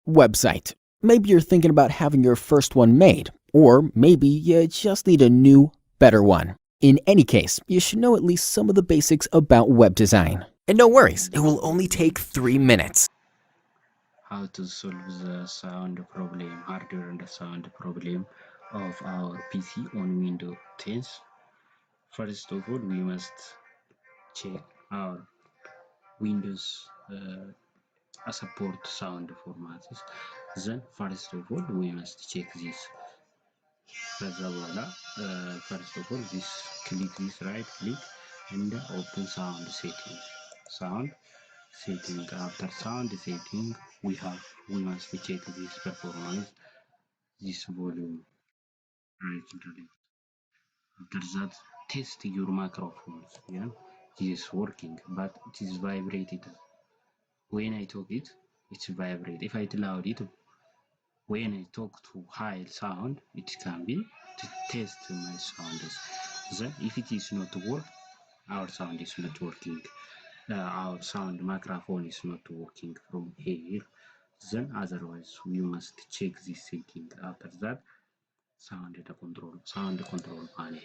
Website. Maybe you're thinking about having your first one made, or maybe you just need a new, better one. In any case, you should know at least some of the basics about web design. And no worries, it will only take 3 minutes. How to solve the sound problem, hardware and sound problem of our PC on Windows 10. First of all, we must check our Windows support sound formats. Then, first of all, we must check this. First of all, click this right click and open sound setting. Sound setting. After sound setting, we must check this performance, this volume, right to left. After that, test your microphones. Yeah, it is working, but it is vibrated. When I talk it, it's vibrate. If I loud it, when I talk to high sound, it can be to test my sound. Then, if it is not work, our sound is not working. Our sound microphone is not working from here. Then, otherwise, we must check this setting. After that, sound control panel.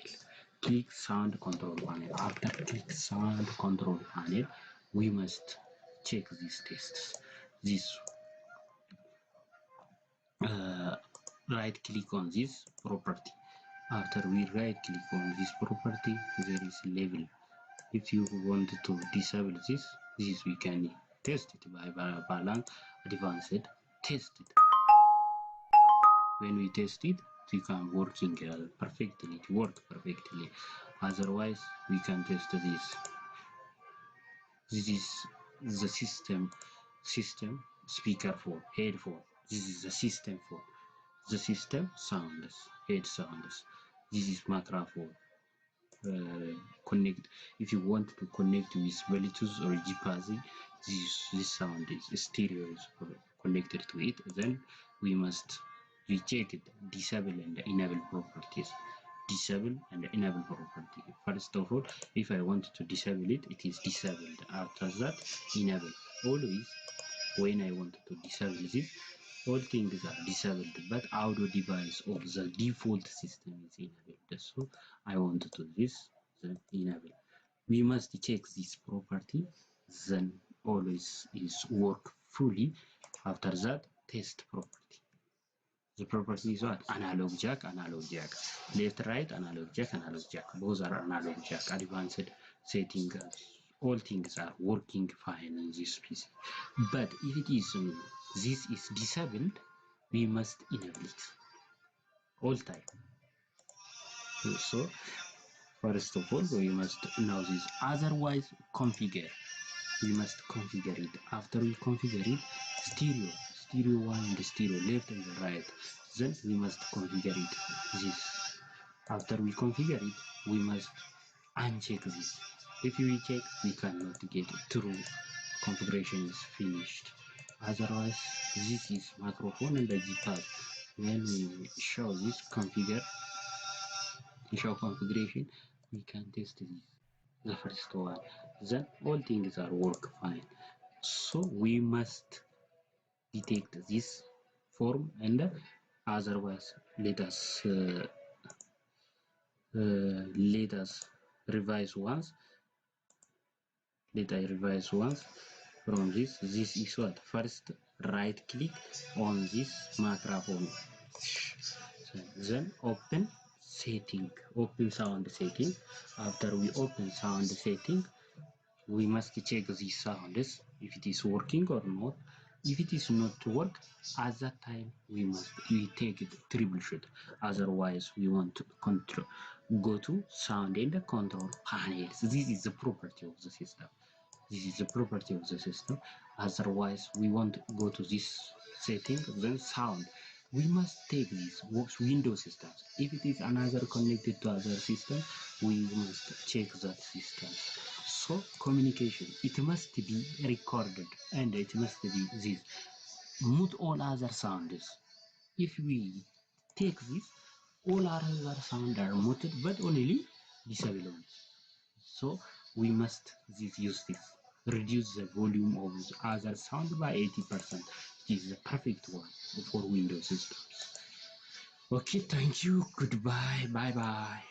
Click sound control panel. After click sound control panel, we must check these tests. This right click on this property. After we right click on this property, there is level. If you want to disable this we can test it by balance advanced test it. When we test it, we can working perfectly, it work perfectly. Otherwise, we can test this. This is the system speaker for headphone. This is the system for the system sounds, head sounds. This is microphone. Connect. If you want to connect with Bluetooth or GPASI, this sound is stereo is connected to it. Then we must recheck it, disable and enable properties. Disable and enable property. First of all, if I want to disable it, it is disabled. After that, enable. Always when I want to disable this, all things are disabled, but audio device of the default system is enabled. So I want to do this, then enable. We must check this property, then always is work fully. After that, test property. The property is what? Analog jack, left, right, analog jack. Both are analog jack. Advanced setting, all things are working fine in this PC. But if it is this is disabled, we must enable it all time. So first of all, we must know this. Otherwise, configure. We must configure it. After we configure it, stereo one and stereo left and the right. Then we must configure it. This. After we configure it, we must uncheck this. If we check, we cannot get true configuration is finished. Otherwise, this is microphone and the GPAD. When we show this show configuration, we can test this. The first one. Then all things are work fine. So we must detect this form and otherwise let us revise once. Let I revise once from this. This is what? First right click on this microphone. So then open setting, open sound setting. After we open sound setting, we must check the sounds if it is working or not. If it is not work, at that time we take it troubleshoot. Otherwise, we want to control go to sound and control panels. This is the property of the system. This is the property of the system. Otherwise, we want to go to this setting, then sound. We must take this Windows systems. If it is another connected to other system, we must check that system. So communication, it must be recorded and it must be this. Mute all other sounds. If we take this, all other sounds are muted, but only disable. So we must use this. Reduce the volume of the other sound by 80%. is the perfect one for Windows systems. Okay, thank you. Goodbye. Bye bye.